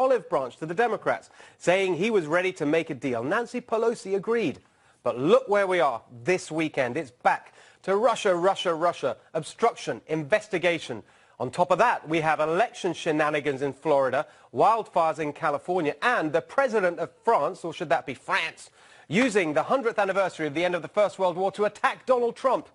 olive branch to the Democrats, saying he was ready to make a deal. Nancy Pelosi agreed. But look where we are this weekend. It's back to Russia, Russia, Russia, obstruction, investigation. On top of that, we have election shenanigans in Florida, wildfires in California, and the president of France, or should that be France, using the 100th anniversary of the end of the First World War to attack Donald Trump.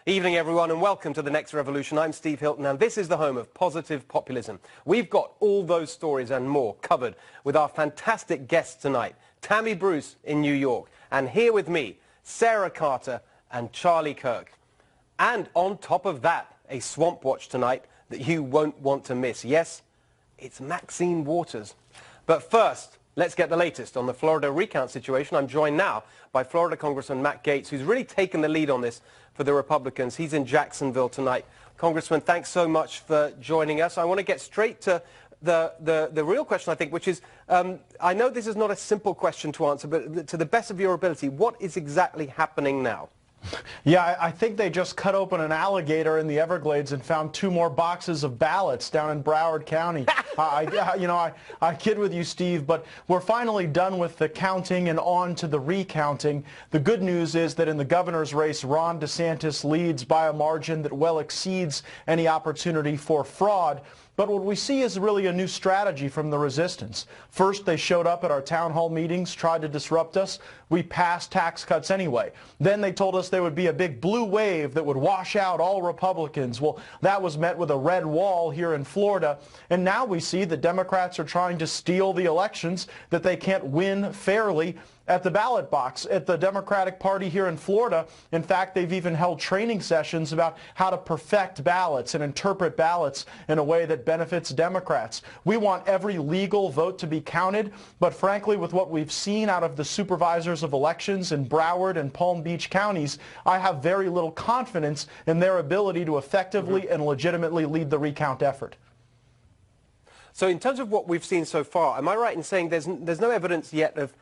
Evening, everyone, and welcome to The Next Revolution. I'm Steve Hilton, and this is the home of positive populism. We've got all those stories and more covered with our fantastic guests tonight, Tammy Bruce in New York, and here with me, Sarah Carter and Charlie Kirk. And on top of that, a Swamp Watch tonight that you won't want to miss. Yes, it's Maxine Waters. But first, let's get the latest on the Florida recount situation. I'm joined now by Florida Congressman Matt Gaetz, who's really taken the lead on this for the Republicans. He's in Jacksonville tonight. Congressman, thanks so much for joining us. I want to get straight to the real question, I think, which is, I know this is not a simple question to answer, but to the best of your ability, what is exactly happening now? Yeah, I think they just cut open an alligator in the Everglades and found 2 more boxes of ballots down in Broward County. I kid with you, Steve, but we're finally done with the counting and on to the recounting. The good news is that in the governor's race, Ron DeSantis leads by a margin that well exceeds any opportunity for fraud. But what we see is really a new strategy from the resistance. First, they showed up at our town hall meetings, tried to disrupt us. We passed tax cuts anyway. Then they told us there would be a big blue wave that would wash out all Republicans. Well, that was met with a red wall here in Florida. And now we see that Democrats are trying to steal the elections, that they can't win fairly at the ballot box at the Democratic Party here in Florida. In fact, they've even held training sessions about how to perfect ballots and interpret ballots in a way that benefits Democrats. We want every legal vote to be counted, but frankly, with what we've seen out of the supervisors of elections in Broward and Palm Beach counties, I have very little confidence in their ability to effectively and legitimately lead the recount effort. So in terms of what we've seen so far, am I right in saying there's no evidence yet of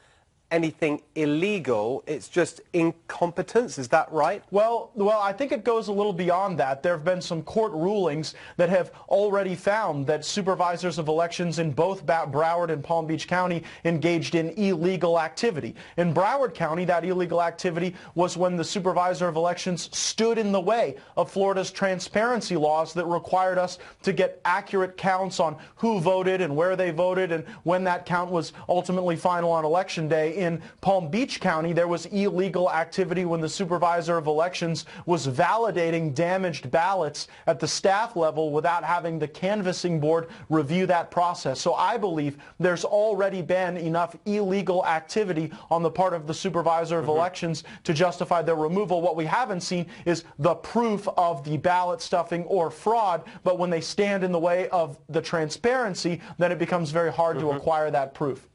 anything illegal, it's just incompetence, is that right? Well, I think it goes a little beyond that. There have been some court rulings that have already found that supervisors of elections in both Broward and Palm Beach County engaged in illegal activity. In Broward County, that illegal activity was when the supervisor of elections stood in the way of Florida's transparency laws that required us to get accurate counts on who voted and where they voted and when that count was ultimately final on Election Day. In Palm Beach County, there was illegal activity when the supervisor of elections was validating damaged ballots at the staff level without having the canvassing board review that process. So I believe there's already been enough illegal activity on the part of the supervisor of elections to justify their removal. What we haven't seen is the proof of the ballot stuffing or fraud, but when they stand in the way of the transparency, then it becomes very hard to acquire that proof.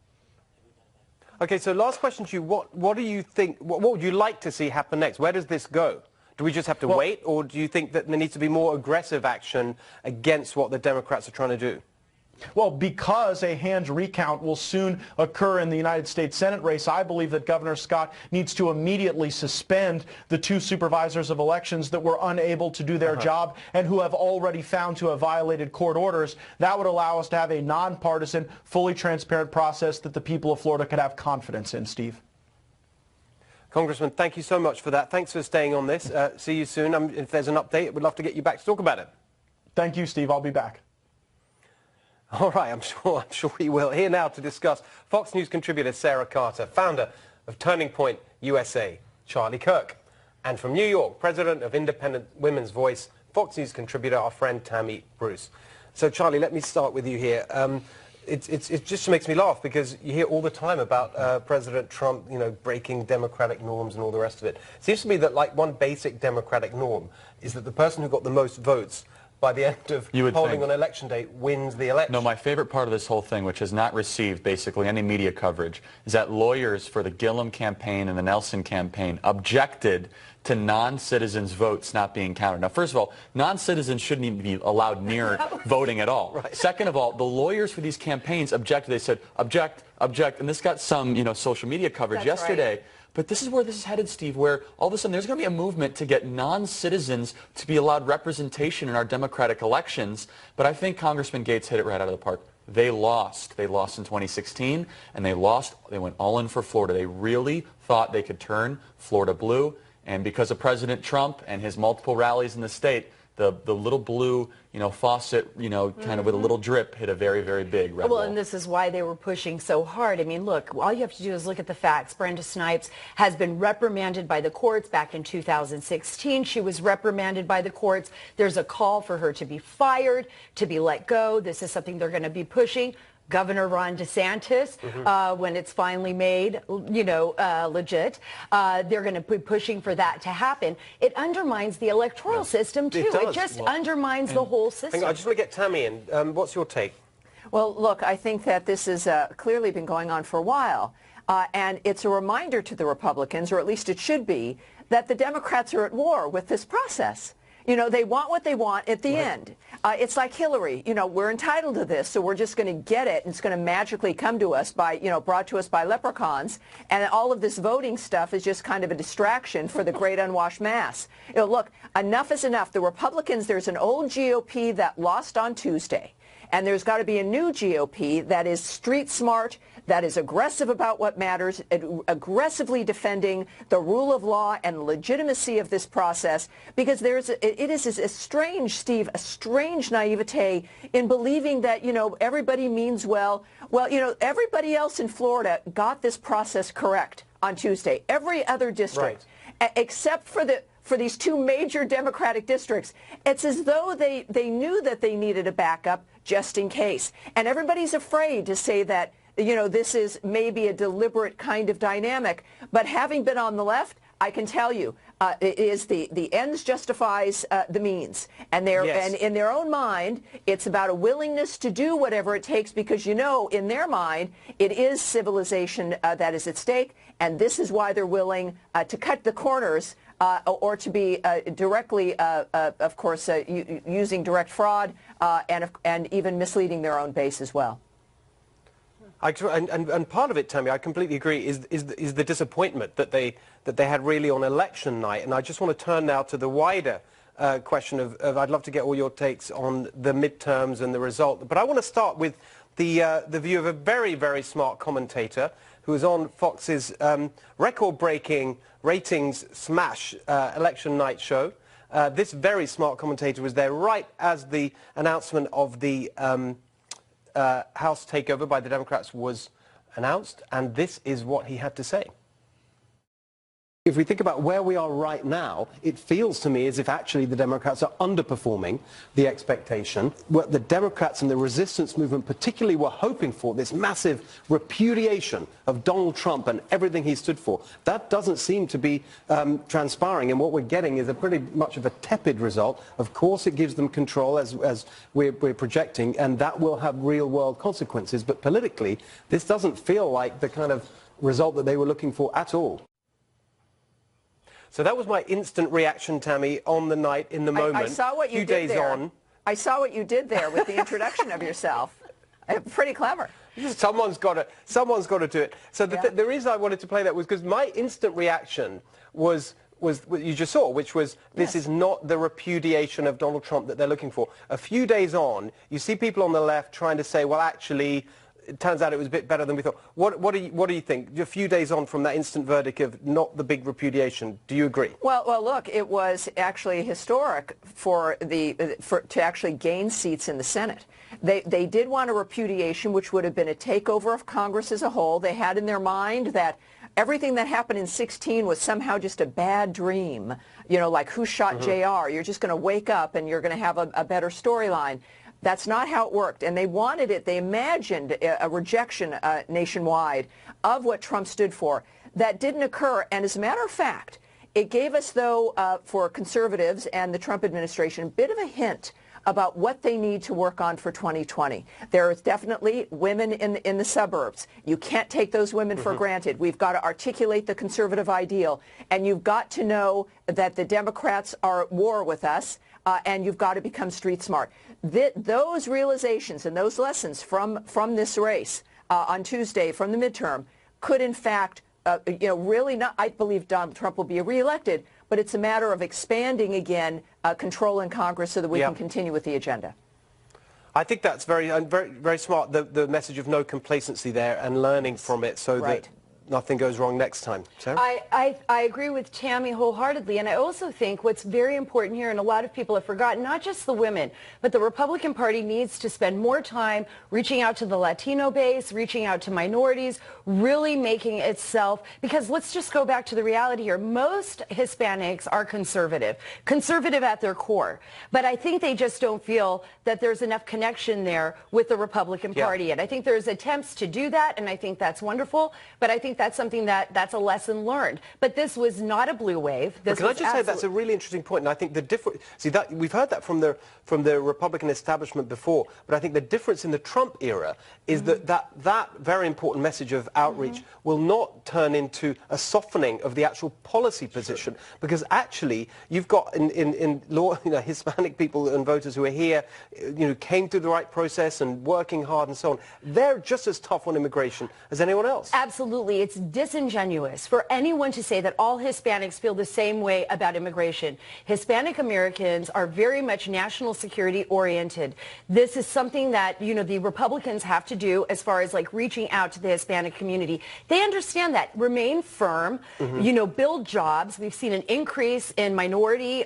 Okay, so last question to you. What do you think, what would you like to see happen next? Where does this go? Do we just have to wait, or do you think that there needs to be more aggressive action against what the Democrats are trying to do? Well, because a hand recount will soon occur in the United States Senate race, I believe that Governor Scott needs to immediately suspend the 2 supervisors of elections that were unable to do their job and who have already found to have violated court orders. That would allow us to have a nonpartisan, fully transparent process that the people of Florida could have confidence in, Steve. Congressman, thank you so much for that. Thanks for staying on this. See you soon. If there's an update, we'd love to get you back to talk about it. Thank you, Steve. I'll be back. All right, I'm sure we will. Here now to discuss Fox News contributor Sarah Carter, founder of Turning Point USA, Charlie Kirk, and from New York, president of Independent Women's Voice, Fox News contributor, our friend Tammy Bruce. So, Charlie, let me start with you here. It just makes me laugh because you hear all the time about President Trump, you know, breaking democratic norms and all the rest of it. It seems to me that, like, one basic democratic norm is that the person who got the most votes by the end of polling on Election Day wins the election. No, my favorite part of this whole thing, which has not received basically any media coverage, is that lawyers for the Gillum campaign and the Nelson campaign objected to non-citizens' votes not being counted. Now, first of all, non-citizens shouldn't even be allowed near voting at all. Right. Second of all, the lawyers for these campaigns objected. They said, object, object, and this got some, social media coverage yesterday. Right. But this is where this is headed, Steve, where all of a sudden there's going to be a movement to get non-citizens to be allowed representation in our democratic elections. But I think Congressman Gaetz hit it right out of the park. they lost. They lost in 2016, and they went all in for Florida. They really thought they could turn Florida blue, and because of President Trump and his multiple rallies in the state, the little blue, faucet, kind of with a little drip hit a very, very big red wall. Well, and this is why they were pushing so hard. I mean, look, all you have to do is look at the facts. Brenda Snipes has been reprimanded by the courts back in 2016. She was reprimanded by the courts. There's a call for her to be fired, to be let go. This is something they're going to be pushing. Governor Ron DeSantis, when it's finally made, legit, they're going to be pushing for that to happen. It undermines the electoral system, too. It just undermines the whole system. I just want to get Tammy in. What's your take? Well, look, I think that this has clearly been going on for a while. And it's a reminder to the Republicans, or at least it should be, that the Democrats are at war with this process. They want what they want at the end. It's like Hillary. We're entitled to this, so we're just going to get it, and it's going to magically come to us by, brought to us by leprechauns. And all of this voting stuff is just kind of a distraction for the great unwashed mass. Look, enough is enough. The Republicans, there's an old GOP that lost on Tuesday. And there's got to be a new GOP that is street smart, that is aggressive about what matters, aggressively defending the rule of law and legitimacy of this process, because it is a strange, Steve, a strange naivete in believing that, everybody means well. Well, everybody else in Florida got this process correct on Tuesday. Every other district, except for these two major Democratic districts, it's as though they knew that they needed a backup just in case. And everybody's afraid to say that, this is maybe a deliberate kind of dynamic. But having been on the left, I can tell you, it is the ends justifies the means. And and in their own mind, it's about a willingness to do whatever it takes because, in their mind, it is civilization that is at stake. And this is why they're willing to cut the corners or to be directly, of course, using direct fraud and even misleading their own base as well. And part of it, Tammy, I completely agree, is the disappointment that they had really on election night. And I just want to turn now to the wider question of I'd love to get all your takes on the midterms and the result. But I want to start with the view of a very, very smart commentator who was on Fox's record-breaking ratings smash election night show. This very smart commentator was there right as the announcement of the House takeover by the Democrats was announced, and this is what he had to say. If we think about where we are right now, it feels to me as if actually the Democrats are underperforming the expectation. What the Democrats and the resistance movement particularly were hoping for, this massive repudiation of Donald Trump and everything he stood for, that doesn't seem to be transpiring. And what we're getting is a pretty much of a tepid result. Of course, it gives them control as we're projecting, and that will have real-world consequences. But politically, this doesn't feel like the kind of result that they were looking for at all. So that was my instant reaction, Tammy, on the night, in the moment. I saw what you did there. I saw what you did there with the introduction of yourself. Pretty clever. Someone's got to do it. So the reason I wanted to play that was because my instant reaction was what you just saw, which was this is not the repudiation of Donald Trump that they're looking for. A few days on, you see people on the left trying to say, well, actually, it turns out it was a bit better than we thought. What do you think? A few days on from that instant verdict of not the big repudiation, do you agree? Well, look, it was actually historic to actually gain seats in the Senate. They did want a repudiation, which would have been a takeover of Congress as a whole. They had in their mind that everything that happened in 2016 was somehow just a bad dream. Like who shot JR? You're just going to wake up and you're going to have a better storyline. That's not how it worked, and they wanted it. They imagined a rejection nationwide of what Trump stood for. That didn't occur, and as a matter of fact, it gave us, though, for conservatives and the Trump administration, a bit of a hint about what they need to work on for 2020. There is definitely women in the suburbs. You can't take those women for granted. We've got to articulate the conservative ideal, and you've got to know that the Democrats are at war with us, and you've got to become street smart. Those realizations and those lessons from this race on Tuesday, from the midterm, could in fact, really not. I believe Donald Trump will be reelected, but it's a matter of expanding again control in Congress so that we can continue with the agenda. I think that's very smart, the message of no complacency there and learning from it so that nothing goes wrong next time. Sarah? I agree with Tammy wholeheartedly, and I also think what's very important here, and a lot of people have forgotten, not just the women, but the Republican Party needs to spend more time reaching out to the Latino base, reaching out to minorities, really making itself, because let's just go back to the reality here. Most Hispanics are conservative at their core, but I think they just don't feel that there's enough connection there with the Republican Party, and I think there's attempts to do that, and I think that's wonderful, but I think that's something that's a lesson learned. But this was not a blue wave. Can I just say that's a really interesting point, and I think the difference, see, that we've heard that from the Republican establishment before, but I think the difference in the Trump era is that very important message of outreach will not turn into a softening of the actual policy position, because actually you've got in law, Hispanic people and voters who are here, came through the right process and working hard and so on. They're just as tough on immigration as anyone else. Absolutely. It's disingenuous for anyone to say that all Hispanics feel the same way about immigration. Hispanic Americans are very much national security oriented. This is something that, the Republicans have to do as far as like reaching out to the Hispanic community. They understand that. Remain firm, build jobs. We've seen an increase in minority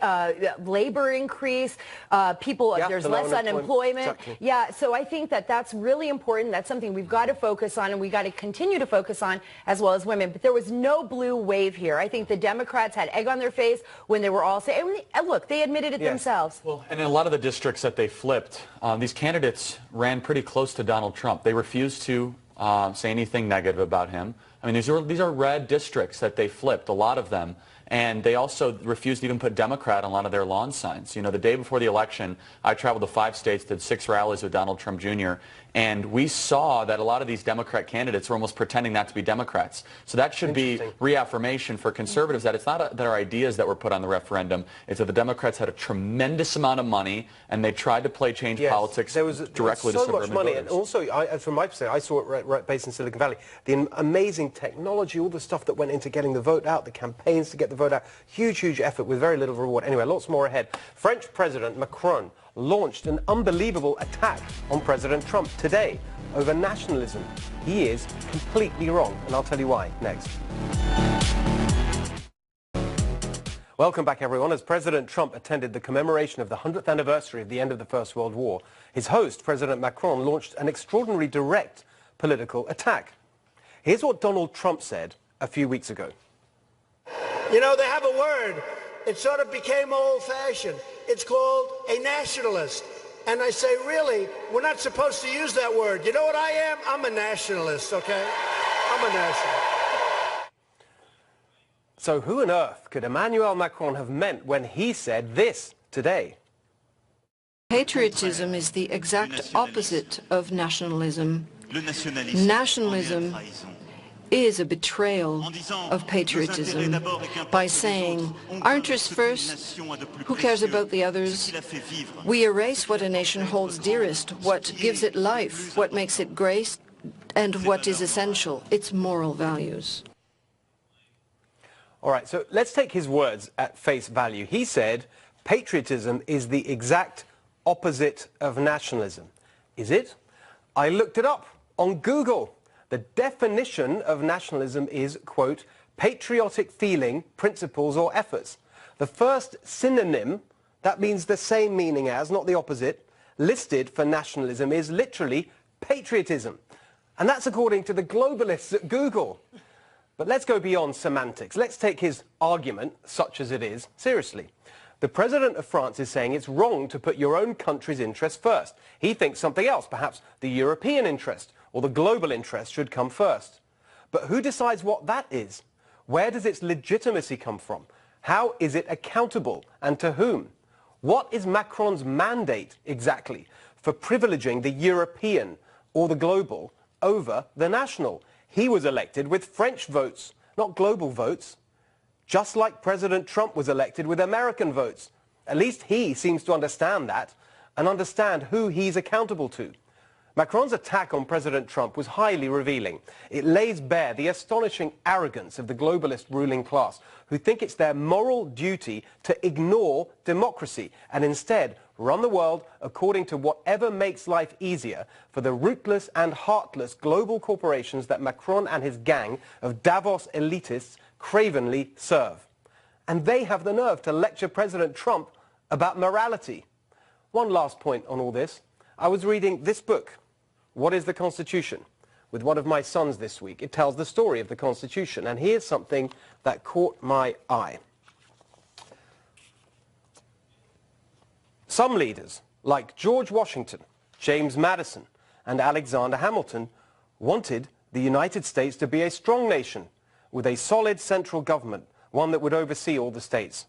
labor increase. There's less unemployment. Exactly. Yeah, so I think that that's really important. That's something we've got to focus on, and we've got to continue to focus on, as well as women. But there was no blue wave here. I think the Democrats had egg on their face when they were all saying, and look, they admitted it themselves. Well, and in a lot of the districts that they flipped, these candidates ran pretty close to Donald Trump. They refused to say anything negative about him. I mean, these are red districts that they flipped, a lot of them. And they also refused to even put Democrat on a lot of their lawn signs. The day before the election, I traveled to 5 states, did 6 rallies with Donald Trump Jr., and we saw that a lot of these Democrat candidates were almost pretending not to be Democrats. So that should be reaffirmation for conservatives that it's not that our ideas that were put on the referendum. It's that the Democrats had a tremendous amount of money, and they tried to play change politics directly to suburban voters. So much money, and also, from my perspective, I saw it right based in Silicon Valley. The amazing technology, all the stuff that went into getting the vote out, the campaigns to get the vote out, huge effort with very little reward. Anyway, lots more ahead. French President Macron launched an unbelievable attack on President Trump today over nationalism. He is completely wrong, and I'll tell you why next. Welcome back, everyone. As President Trump attended the commemoration of the 100th anniversary of the end of the First World War, his host, President Macron, launched an extraordinarily direct political attack. Here's what Donald Trump said a few weeks ago. They have a word. It sort of became old-fashioned. It's called a nationalist. And I say, really, we're not supposed to use that word. You know what I am? I'm a nationalist, okay? I'm a nationalist. So who on earth could Emmanuel Macron have meant when he said this today? Patriotism is the exact opposite of nationalism. Nationalism is a betrayal of patriotism by saying, our interests first, who cares about the others? We erase what a nation holds dearest, what gives it life, what makes it great, and what is essential, its moral values. All right, so let's take his words at face value. He said, patriotism is the exact opposite of nationalism. Is it? I looked it up on Google. The definition of nationalism is, quote, patriotic feeling, principles, or efforts. The first synonym, that means the same meaning as, not the opposite, listed for nationalism is literally patriotism. And that's according to the globalists at Google. But let's go beyond semantics. Let's take his argument, such as it is, seriously. The President of France is saying it's wrong to put your own country's interests first. He thinks something else, perhaps the European interest or the global interest should come first. But who decides what that is? Where does its legitimacy come from? How is it accountable, and to whom? What is Macron's mandate exactly for privileging the European or the global over the national? He was elected with French votes, not global votes. Just like President Trump was elected with American votes. At least he seems to understand that and understand who he's accountable to. Macron's attack on President Trump was highly revealing. It lays bare the astonishing arrogance of the globalist ruling class, who think it's their moral duty to ignore democracy and instead run the world according to whatever makes life easier for the ruthless and heartless global corporations that Macron and his gang of Davos elitists cravenly serve. And they have the nerve to lecture President Trump about morality. One last point on all this. I was reading this book, What is the Constitution?, with one of my sons this week. It tells the story of the Constitution, and here's something that caught my eye. Some leaders, like George Washington, James Madison, and Alexander Hamilton, wanted the United States to be a strong nation with a solid central government, one that would oversee all the states.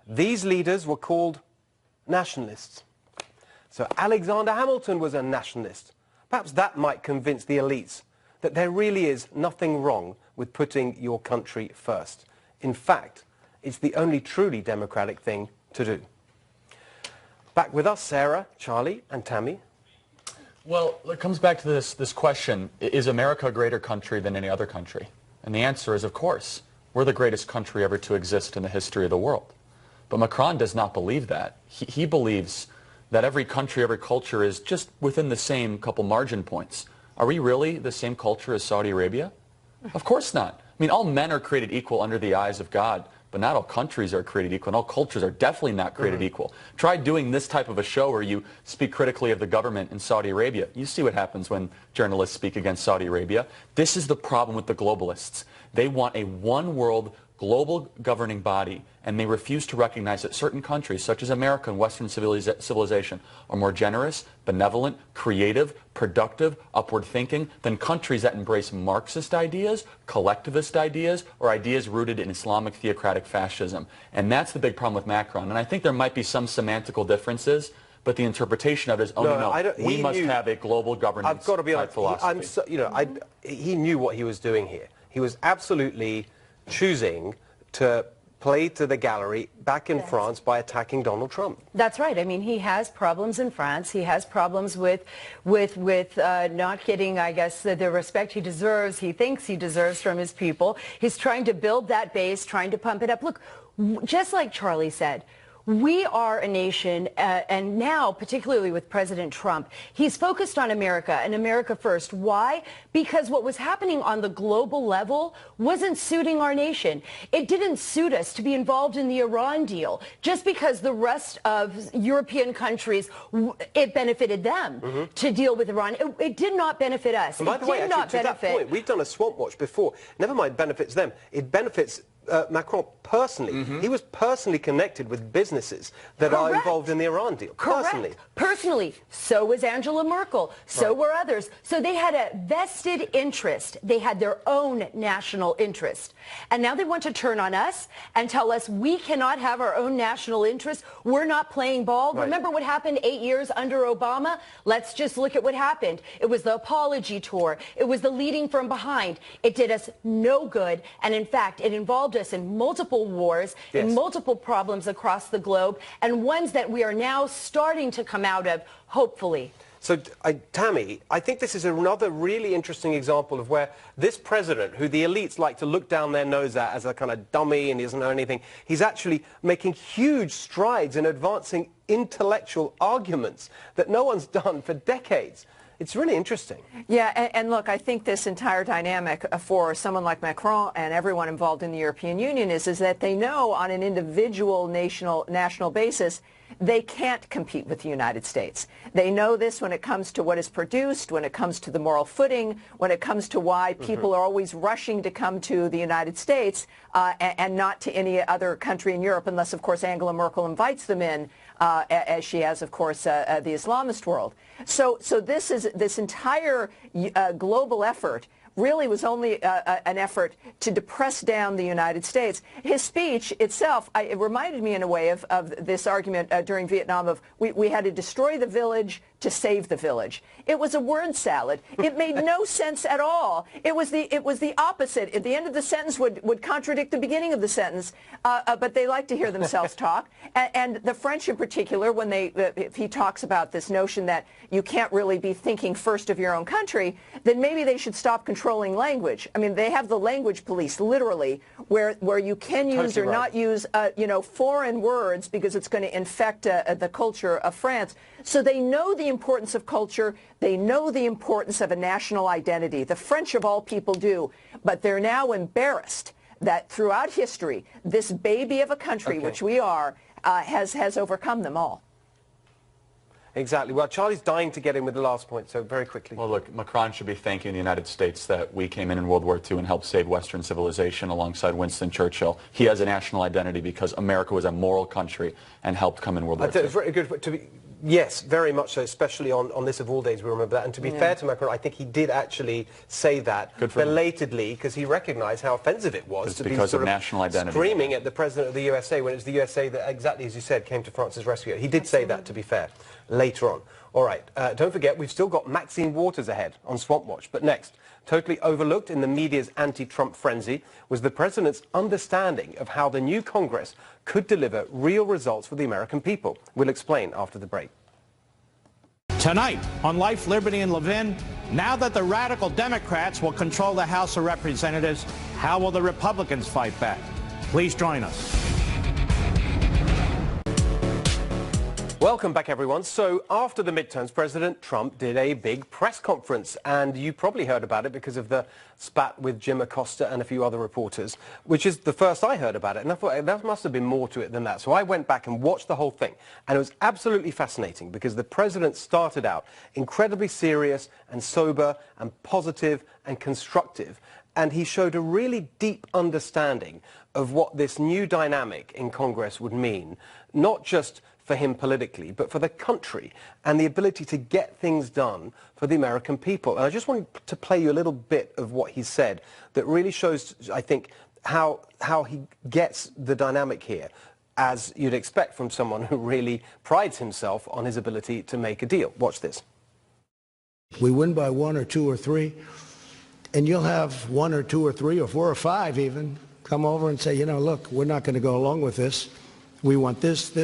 These leaders were called nationalists. So Alexander Hamilton was a nationalist. Perhaps that might convince the elites that there really is nothing wrong with putting your country first. In fact, it's the only truly democratic thing to do. Back with us, Sarah, Charlie, and Tammy. Well, it comes back to this question, is America a greater country than any other country? And the answer is, of course. We're the greatest country ever to exist in the history of the world. But Macron does not believe that. He believes that every country, every culture is just within the same couple margin points. Are we really the same culture as Saudi Arabia? Of course not. I mean, all men are created equal under the eyes of God, but not all countries are created equal, and all cultures are definitely not created equal. Try doing this type of a show where you speak critically of the government in Saudi Arabia. You see what happens when journalists speak against Saudi Arabia. This is the problem with the globalists. They want a one-world global governing body, and they refuse to recognize that certain countries, such as America and Western civilization, are more generous, benevolent, creative, productive, upward thinking than countries that embrace Marxist ideas, collectivist ideas, or ideas rooted in Islamic theocratic fascism. And that's the big problem with Macron. And I think there might be some semantical differences, but the interpretation of it is, oh, no, we must have a global governance I've got to be honest, philosophy. He knew what he was doing here. He was absolutely choosing to play to the gallery back in France by attacking Donald Trump. That's right. I mean, he has problems in France. He has problems with not getting, I guess, the respect he deserves, he thinks he deserves from his people. He's trying to build that base, trying to pump it up. Look, just like Charlie said, we are a nation, and now, particularly with President Trump, he's focused on America and America first. Why? Because what was happening on the global level wasn't suiting our nation. It didn't suit us to be involved in the Iran deal just because the rest of European countries, it benefited them to deal with Iran. It did not benefit us. And by the way, actually, to that point, we've done a swamp watch before. Never mind benefits them. It benefits Macron personally. He was personally connected with businesses that are involved in the Iran deal. Correct. Personally. So was Angela Merkel. So were others. So they had a vested interest. They had their own national interest. And now they want to turn on us and tell us we cannot have our own national interest. We're not playing ball. Right. Remember what happened 8 years under Obama? Let's just look at what happened. It was the apology tour. It was the leading from behind. It did us no good. And in fact, it involved us in multiple wars, in multiple problems across the globe, and ones that we are now starting to come out of, hopefully. So, Tammy, I think this is another really interesting example of where this president, who the elites like to look down their nose at as a kind of dummy and he doesn't know anything, he's actually making huge strides in advancing intellectual arguments that no one's done for decades. It's really interesting. Yeah, and look, I think this entire dynamic for someone like Macron and everyone involved in the European Union is that they know on an individual national basis they can't compete with the United States. They know this when it comes to what is produced, when it comes to the moral footing, when it comes to why people are always rushing to come to the United States and not to any other country in Europe, unless, of course, Angela Merkel invites them in, as she has, of course, the Islamist world. So this entire global effort really was only an effort to depress down the United States. His speech itself, it reminded me in a way of this argument during Vietnam of we had to destroy the village to save the village. It was a word salad. It made no sense at all. It was the opposite. At the end of the sentence would contradict the beginning of the sentence, but they like to hear themselves talk. And the French in particular, when if he talks about this notion that you can't really be thinking first of your own country, then maybe they should stop controlling language. I mean, they have the language police, literally, where you can use or not use, foreign words because it's going to infect the culture of France. So they know the importance of culture. They know the importance of a national identity. The French of all people do. But they're now embarrassed that throughout history, this baby of a country, which we are, has overcome them all. Exactly. Well, Charlie's dying to get in with the last point, so very quickly. Well, look, Macron should be thanking the United States that we came in World War II and helped save Western civilization alongside Winston Churchill. He has a national identity because America was a moral country and helped come in World War II. It's very good to be. Yes, very much so, especially on this of all days, we remember that. And to be fair to Macron, I think he did actually say that belatedly because he recognized how offensive it was to be sort of national identity. Screaming at the President of the USA when it was the USA that, exactly as you said, came to France's rescue. He did say that, to be fair, later on. All right, don't forget, we've still got Maxine Waters ahead on Swamp Watch. But next, totally overlooked in the media's anti-Trump frenzy was the President's understanding of how the new Congress could deliver real results for the American people. We'll explain after the break. Tonight on Life, Liberty, and Levin, now that the radical Democrats will control the House of Representatives, how will the Republicans fight back? Please join us. Welcome back, everyone. So after the midterms, President Trump did a big press conference, and you probably heard about it because of the spat with Jim Acosta and a few other reporters, which is the first I heard about it. And I thought there must have been more to it than that. So I went back and watched the whole thing, and it was absolutely fascinating because the president started out incredibly serious and sober and positive and constructive, and he showed a really deep understanding of what this new dynamic in Congress would mean, not just for him politically, but for the country and the ability to get things done for the American people. And I just wanted to play you a little bit of what he said that really shows, I think, how he gets the dynamic here, as you'd expect from someone who really prides himself on his ability to make a deal. Watch this. We win by 1 or 2 or 3, and you'll have 1 or 2 or 3 or 4 or 5 even come over and say, look, we're not going to go along with this. We want this,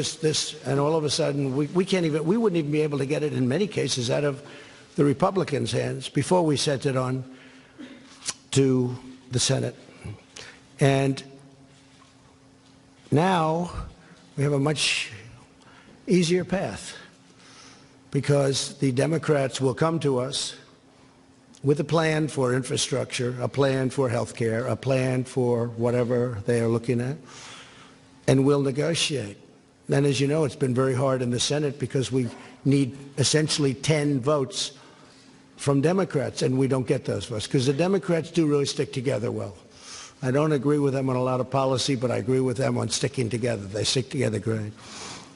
and all of a sudden we wouldn't even be able to get it in many cases out of the Republicans' hands before we sent it on to the Senate. And now we have a much easier path because the Democrats will come to us with a plan for infrastructure, a plan for health care, a plan for whatever they are looking at, and we'll negotiate. And as you know, it's been very hard in the Senate because we need essentially 10 votes from Democrats, and we don't get those votes because the Democrats do really stick together well. I don't agree with them on a lot of policy, but I agree with them on sticking together. They stick together great.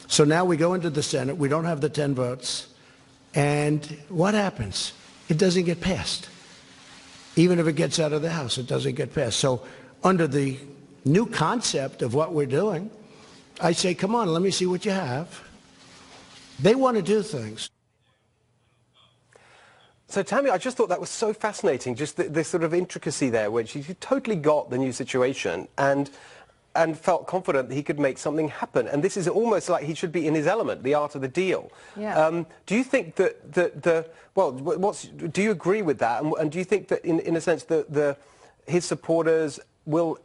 So now we go into the Senate. We don't have the 10 votes. And what happens? It doesn't get passed. Even if it gets out of the House, it doesn't get passed. So under the new concept of what we're doing, I say, come on, let me see what you have. They want to do things. So, Tammy, I just thought that was so fascinating, just this sort of intricacy there, which he totally got the new situation and felt confident that he could make something happen. And this is almost like he should be in his element, the art of the deal. Yeah. Do you think that do you agree with that? And do you think that, in a sense, his supporters will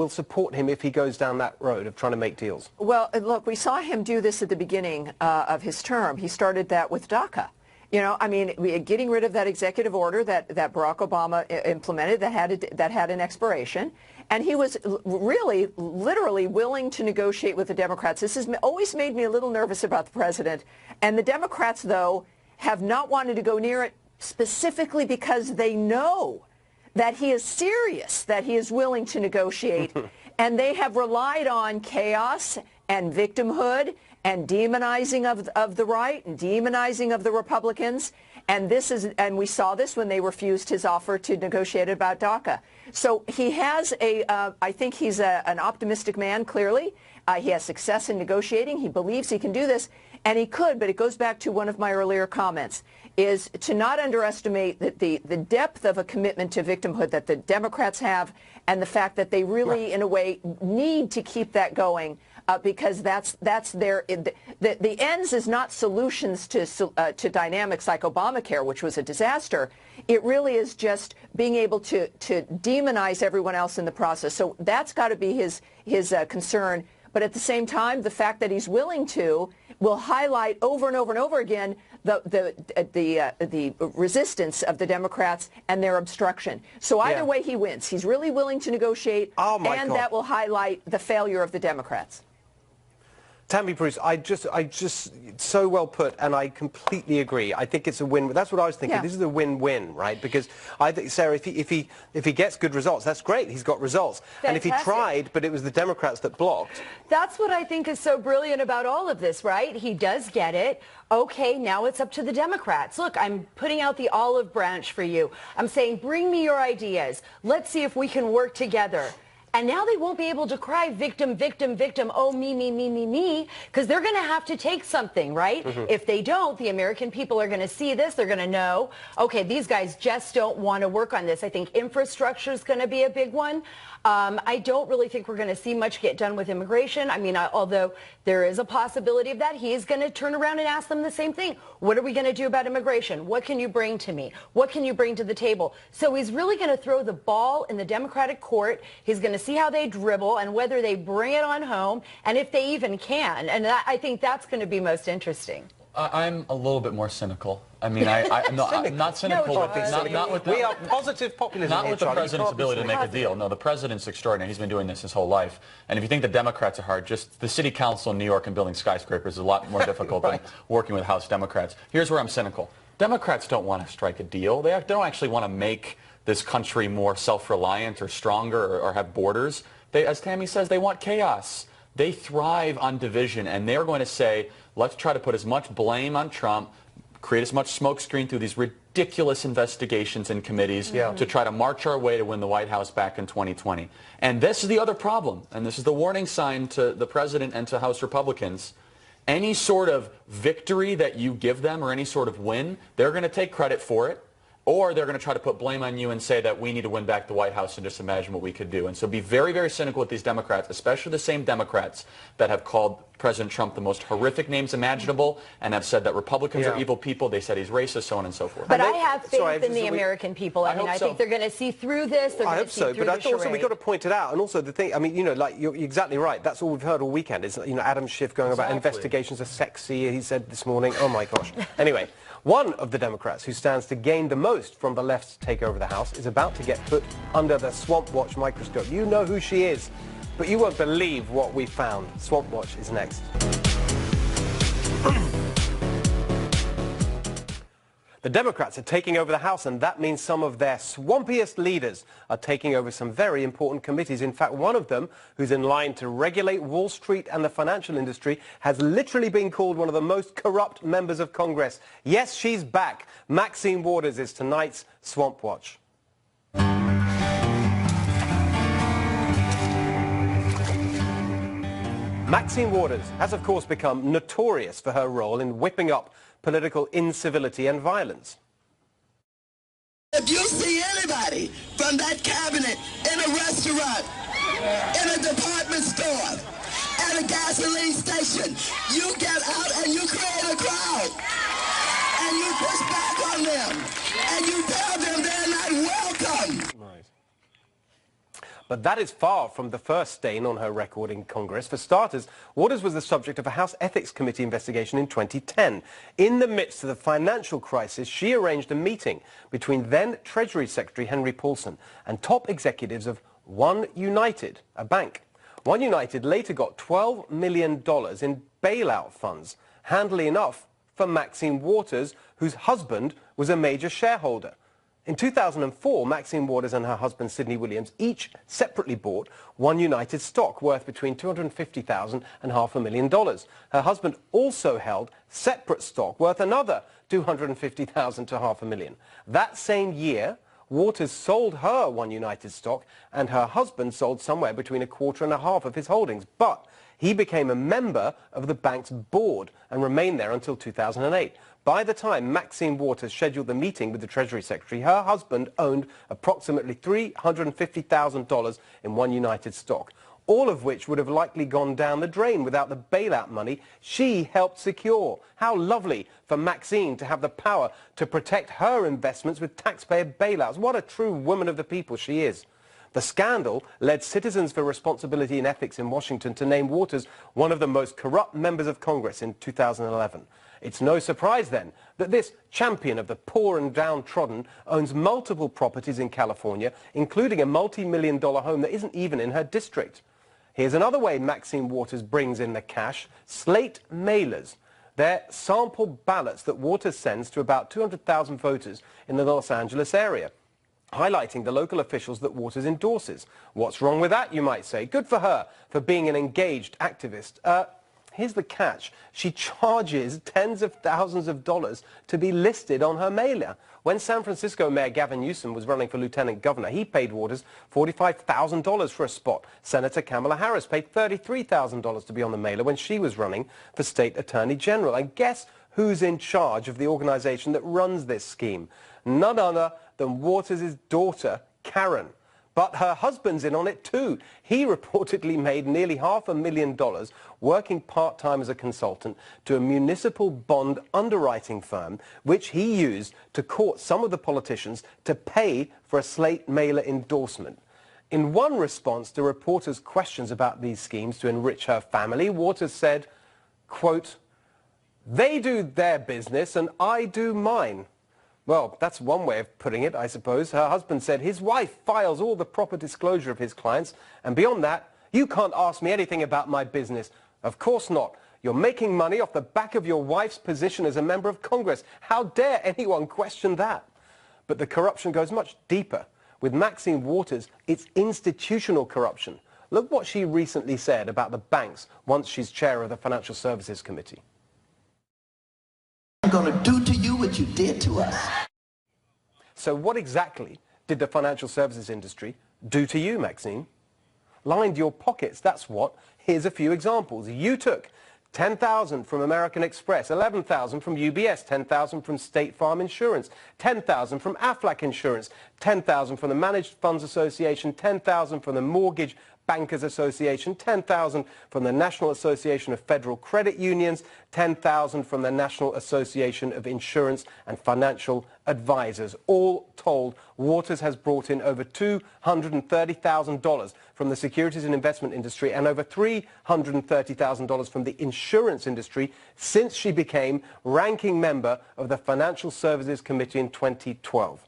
support him if he goes down that road of trying to make deals? Well, look, we saw him do this at the beginning of his term. He started that with DACA. Getting rid of that executive order that Barack Obama implemented that had an expiration. And he was really, literally willing to negotiate with the Democrats. This has always made me a little nervous about the president. And the Democrats, though, have not wanted to go near it specifically because they know that he is serious, that he is willing to negotiate. And they have relied on chaos and victimhood and demonizing of the right and demonizing of the Republicans. And we saw this when they refused his offer to negotiate about DACA. So he has I think he's an optimistic man, clearly. He has success in negotiating. He believes he can do this, and he could, but it goes back to one of my earlier comments, is to not underestimate the depth of a commitment to victimhood that the Democrats have, and the fact that they really, in a way, need to keep that going. Because that's the ends is not solutions to dynamics like Obamacare, which was a disaster. It really is just being able to demonize everyone else in the process. So that's got to be his concern. But at the same time, the fact that he's willing to will highlight over and over and over again the resistance of the Democrats and their obstruction. So either way, he wins. He's really willing to negotiate, and that will highlight the failure of the Democrats. Tammy Bruce, I just so well put, and I completely agree. I think it's a win. That's what I was thinking. Yeah. This is a win-win, right? Because I think, Sarah, if he gets good results, that's great. He's got results. Fantastic. And if he tried, but it was the Democrats that blocked. That's what I think is so brilliant about all of this, right? He does get it. Okay, now it's up to the Democrats. Look, I'm putting out the olive branch for you. I'm saying, bring me your ideas. Let's see if we can work together. And now they won't be able to cry victim, victim, victim, oh, me, because they're going to have to take something, right? Mm-hmm. If they don't, the American people are going to see this. They're going to know, okay, these guys just don't want to work on this. I think infrastructure is going to be a big one. I don't really think we're going to see much get done with immigration. I mean, although there is a possibility of that, he is going to turn around and ask them the same thing. What are we going to do about immigration? What can you bring to me? What can you bring to the table? So he's really going to throw the ball in the Democratic court. He's going to see how they dribble and whether they bring it on home and if they even can. And I think that's going to be most interesting. I'm a little bit more cynical. I mean, I'm not cynical. Not with we are positive populism. Not with the president's ability to make a deal. No, the president's extraordinary. He's been doing this his whole life. And if you think the Democrats are hard, just the city council in New York and building skyscrapers is a lot more difficult than working with House Democrats. Here's where I'm cynical. Democrats don't want to strike a deal. They don't actually want to make this country more self-reliant or stronger or have borders. They, as Tammy says, they want chaos. They thrive on division, and they're going to say, let's try to put as much blame on Trump, create as much smokescreen through these ridiculous investigations and committees to try to march our way to win the White House back in 2020. And this is the other problem, and this is the warning sign to the president and to House Republicans. Any sort of victory that you give them or any sort of win, they're going to take credit for it. Or they're going to try to put blame on you and say that we need to win back the White House and just imagine what we could do. And so be very, very cynical with these Democrats, especially the same Democrats that have called President Trump the most horrific names imaginable and have said that Republicans are evil people. They said he's racist, so on and so forth. But I have faith in the American people. I mean, I think they're going to see through this. They're going to see through the charade. But I thought also we've got to point it out. And also the thing, I mean, you know, like you're exactly right. That's all we've heard all weekend is, you know, Adam Schiff going about investigations are sexy, he said this morning. Oh, my gosh. Anyway. One of the Democrats who stands to gain the most from the left's takeover of the House is about to get put under the Swamp Watch microscope. You know who she is, but you won't believe what we found. Swamp Watch is next. The Democrats are taking over the House, and that means some of their swampiest leaders are taking over some very important committees. In fact, one of them, who's in line to regulate Wall Street and the financial industry, has literally been called one of the most corrupt members of Congress. Yes, she's back. Maxine Waters is tonight's Swamp Watch. Maxine Waters has, of course, become notorious for her role in whipping up political incivility and violence. If you see anybody from that cabinet in a restaurant, in a department store, at a gasoline station, you get out and you create a crowd. And you push back on them. And you tell them they're not welcome. Right. But that is far from the first stain on her record in Congress. For starters, Waters was the subject of a House Ethics Committee investigation in 2010. In the midst of the financial crisis, she arranged a meeting between then Treasury Secretary Henry Paulson and top executives of One United, a bank. One United later got $12 million in bailout funds, handily enough for Maxine Waters, whose husband was a major shareholder. In 2004, Maxine Waters and her husband, Sidney Williams, each separately bought One United stock worth between $250,000 and $500,000. Her husband also held separate stock worth another $250,000 to $500,000. That same year, Waters sold her One United stock, and her husband sold somewhere between 1/4 and 1/2 of his holdings. But he became a member of the bank's board and remained there until 2008. By the time Maxine Waters scheduled the meeting with the Treasury Secretary, her husband owned approximately $350,000 in One United stock, all of which would have likely gone down the drain without the bailout money she helped secure. How lovely for Maxine to have the power to protect her investments with taxpayer bailouts. What a true woman of the people she is. The scandal led Citizens for Responsibility and Ethics in Washington to name Waters one of the most corrupt members of Congress in 2011. It's no surprise then that this champion of the poor and downtrodden owns multiple properties in California, including a multi-million-dollar home that isn't even in her district. Here's another way Maxine Waters brings in the cash: slate mailers. They're sample ballots that Waters sends to about 200,000 voters in the Los Angeles area, highlighting the local officials that Waters endorses. What's wrong with that, you might say? Good for her for being an engaged activist. Here's the catch. She charges tens of thousands of dollars to be listed on her mailer. When San Francisco Mayor Gavin Newsom was running for lieutenant governor, he paid Waters $45,000 for a spot. Senator Kamala Harris paid $33,000 to be on the mailer when she was running for state attorney general. And guess who's in charge of the organization that runs this scheme? None other than Waters' daughter, Karen. But her husband's in on it too. He reportedly made nearly $500,000 working part-time as a consultant to a municipal bond underwriting firm, which he used to court some of the politicians to pay for a slate mailer endorsement. In one response to reporters' questions about these schemes to enrich her family, Waters said, quote, "They do their business and I do mine." Well, that's one way of putting it, I suppose. Her husband said his wife files all the proper disclosure of his clients, and beyond that, you can't ask me anything about my business. Of course not. You're making money off the back of your wife's position as a member of Congress. How dare anyone question that? But the corruption goes much deeper. With Maxine Waters, it's institutional corruption. Look what she recently said about the banks once she's chair of the Financial Services Committee. I'm going to do to you what you did to us. So what exactly did the financial services industry do to you, Maxine? Lined your pockets, that's what. Here's a few examples. You took $10,000 from American Express, $11,000 from UBS, $10,000 from State Farm Insurance, $10,000 from Aflac Insurance, $10,000 from the Managed Funds Association, $10,000 from the Mortgage Bankers Association, $10,000 from the National Association of Federal Credit Unions, $10,000 from the National Association of Insurance and Financial Advisors. All told, Waters has brought in over $230,000 from the securities and investment industry and over $330,000 from the insurance industry since she became ranking member of the Financial Services Committee in 2012.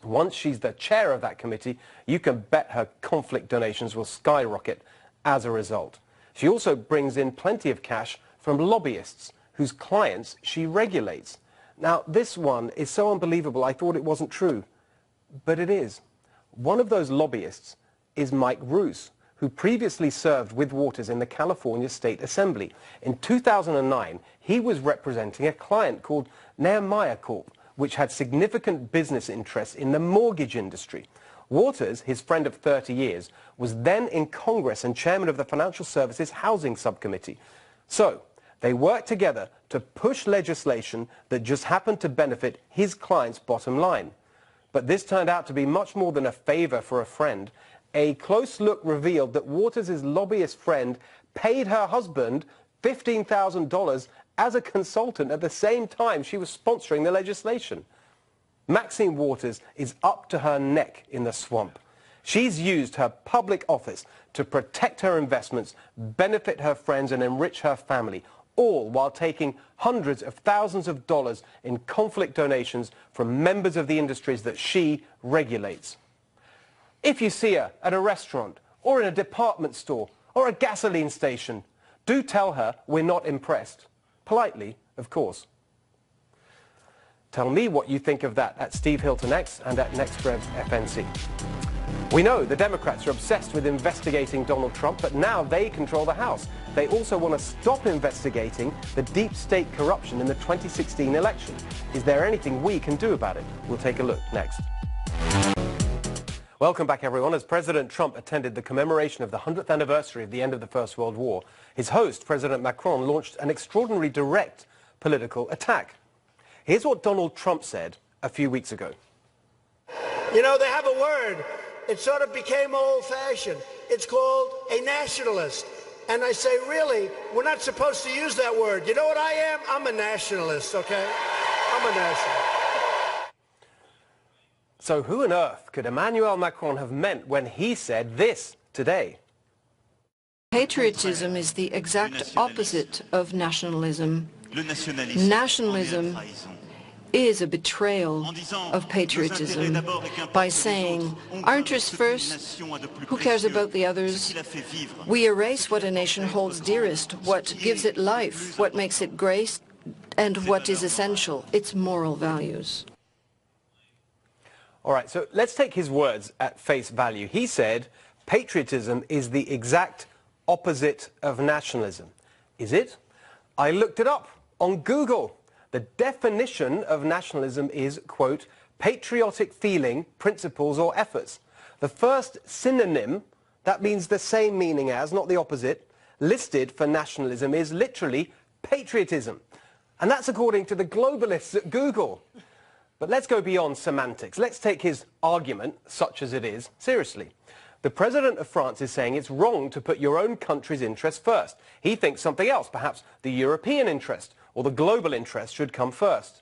Once she's the chair of that committee, you can bet her conflict donations will skyrocket as a result. She also brings in plenty of cash from lobbyists whose clients she regulates. Now, this one is so unbelievable I thought it wasn't true, but it is. One of those lobbyists is Mike Roos, who previously served with Waters in the California State Assembly. In 2009, he was representing a client called Nehemiah Corp., which had significant business interests in the mortgage industry. Waters, his friend of 30 years, was then in Congress and chairman of the Financial Services Housing Subcommittee. So, they worked together to push legislation that just happened to benefit his client's bottom line. But this turned out to be much more than a favor for a friend. A close look revealed that Waters' lobbyist friend paid her husband $15,000 as a consultant at the same time she was sponsoring the legislation. Maxine Waters is up to her neck in the swamp. She's used her public office to protect her investments, benefit her friends and enrich her family, all while taking hundreds of thousands of dollars in conflict donations from members of the industries that she regulates. If you see her at a restaurant or in a department store or a gasoline station, do tell her we're not impressed. Politely, of course. Tell me what you think of that at Steve Hilton X and at NextRev FNC. We know the Democrats are obsessed with investigating Donald Trump, but now they control the House. They also want to stop investigating the deep state corruption in the 2016 election. Is there anything we can do about it? We'll take a look next. Welcome back, everyone. As President Trump attended the commemoration of the 100th anniversary of the end of the First World War, his host, President Macron, launched an extraordinary direct political attack. Here's what Donald Trump said a few weeks ago. You know, they have a word. It sort of became old-fashioned. It's called a nationalist. And I say, really, we're not supposed to use that word. You know what I am? I'm a nationalist, okay? I'm a nationalist. So who on earth could Emmanuel Macron have meant when he said this today? Patriotism is the exact opposite of nationalism. Nationalism is a betrayal of patriotism by saying, our interests first, who cares about the others? We erase what a nation holds dearest, what gives it life, what makes it great, and what is essential, its moral values. All right, so let's take his words at face value. He said, patriotism is the exact opposite of nationalism. Is it? I looked it up on Google. The definition of nationalism is, quote, patriotic feeling, principles, or efforts. The first synonym, that means the same meaning as, not the opposite, listed for nationalism is literally patriotism. And that's according to the globalists at Google. But let's go beyond semantics. Let's take his argument, such as it is, seriously. The President of France is saying it's wrong to put your own country's interest first. He thinks something else, perhaps the European interest or the global interest should come first.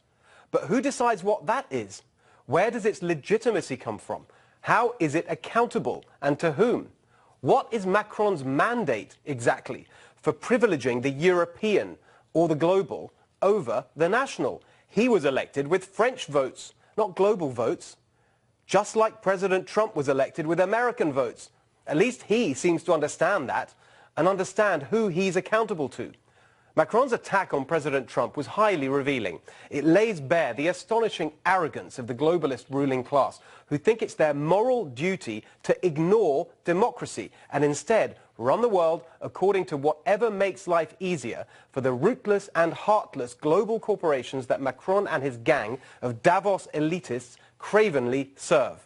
But who decides what that is? Where does its legitimacy come from? How is it accountable, and to whom? What is Macron's mandate exactly for privileging the European or the global over the national? He was elected with French votes, not global votes, just like President Trump was elected with American votes. At least he seems to understand that and understand who he's accountable to. Macron's attack on President Trump was highly revealing. It lays bare the astonishing arrogance of the globalist ruling class, who think it's their moral duty to ignore democracy and instead run the world according to whatever makes life easier for the rootless and heartless global corporations that Macron and his gang of Davos elitists cravenly serve.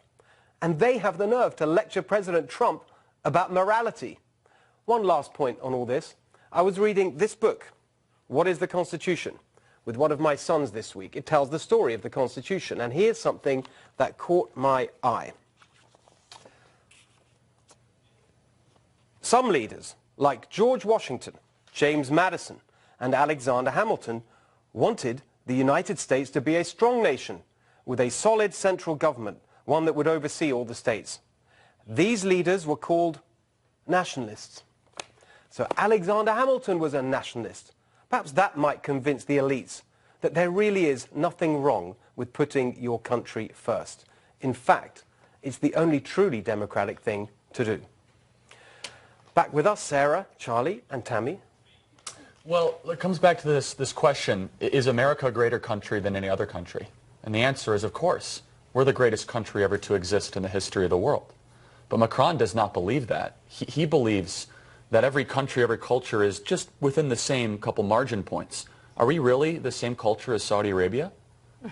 And they have the nerve to lecture President Trump about morality. One last point on all this. I was reading this book, What is the Constitution?, with one of my sons this week. It tells the story of the Constitution, and here's something that caught my eye. Some leaders, like George Washington, James Madison, and Alexander Hamilton, wanted the United States to be a strong nation with a solid central government, one that would oversee all the states. These leaders were called nationalists. So Alexander Hamilton was a nationalist. Perhaps that might convince the elites that there really is nothing wrong with putting your country first. In fact, it's the only truly democratic thing to do. Back with us, Sarah, Charlie, and Tammy. Well, it comes back to this question, is America a greater country than any other country? And the answer is, of course. We're the greatest country ever to exist in the history of the world. But Macron does not believe that. He believes that every country, every culture is just within the same couple margin points. Are we really the same culture as Saudi Arabia?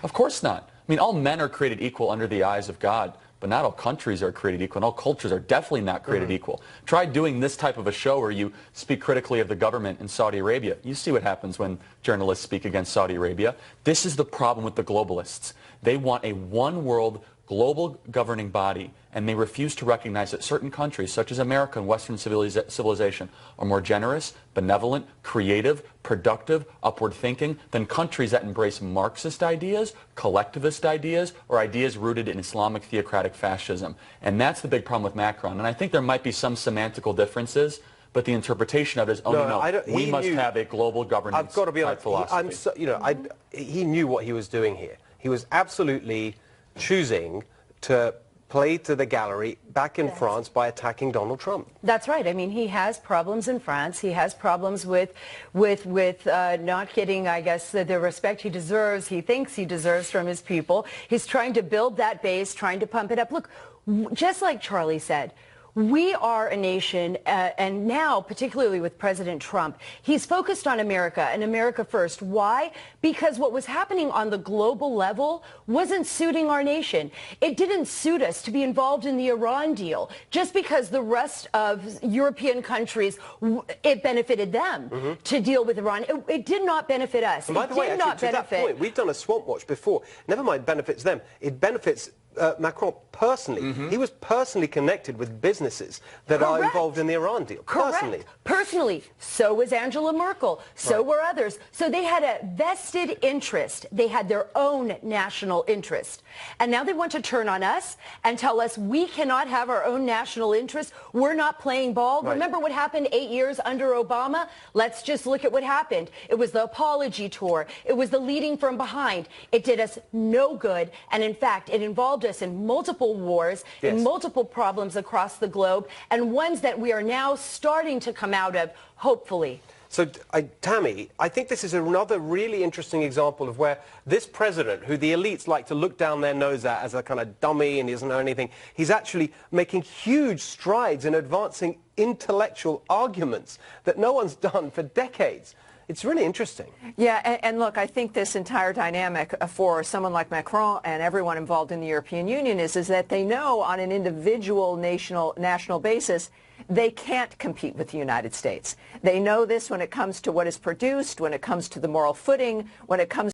Of course not. I mean, all men are created equal under the eyes of God, but not all countries are created equal, and all cultures are definitely not created equal. Try doing this type of a show where you speak critically of the government in Saudi Arabia. You see what happens when journalists speak against Saudi Arabia. This is the problem with the globalists. They want a one-world global governing body, and they refuse to recognize that certain countries, such as America and Western civilization, are more generous, benevolent, creative, productive, upward thinking than countries that embrace Marxist ideas, collectivist ideas, or ideas rooted in Islamic theocratic fascism. And that's the big problem with Macron. And I think there might be some semantical differences, but the interpretation of it is, oh, no, we must have a global governance. I've got to be honest, philosophy. He knew what he was doing here. He was absolutely choosing to play to the gallery back in France by attacking Donald Trump. That's right. I mean, he has problems in France. He has problems with not getting, I guess, the respect he deserves, he thinks he deserves from his people. He's trying to build that base, trying to pump it up. Look, just like Charlie said, we are a nation, and now, particularly with President Trump, he's focused on America and America first. Why? Because what was happening on the global level wasn't suiting our nation. It didn't suit us to be involved in the Iran deal just because the rest of European countries, it benefited them to deal with Iran. It did not benefit us. And by the way, actually, to that point, we've done a swamp watch before. Never mind benefits them. It benefits Macron personally. He was personally connected with businesses that are involved in the Iran deal. Correct. Personally. So was Angela Merkel. So were others. So they had a vested interest. They had their own national interest. And now they want to turn on us and tell us we cannot have our own national interest. We're not playing ball. Remember what happened 8 years under Obama? Let's just look at what happened. It was the apology tour. It was the leading from behind. It did us no good. And in fact, it involved us in multiple wars, in multiple problems across the globe, and ones that we are now starting to come out of, hopefully. So, Tammy, I think this is another really interesting example of where this president, who the elites like to look down their nose at as a kind of dummy and he doesn't know anything, he's actually making huge strides in advancing intellectual arguments that no one's done for decades. It's really interesting. Yeah, and look, I think this entire dynamic for someone like Macron and everyone involved in the European Union is that they know on an individual national basis they can't compete with the United States. They know this when it comes to what is produced, when it comes to the moral footing, when it comes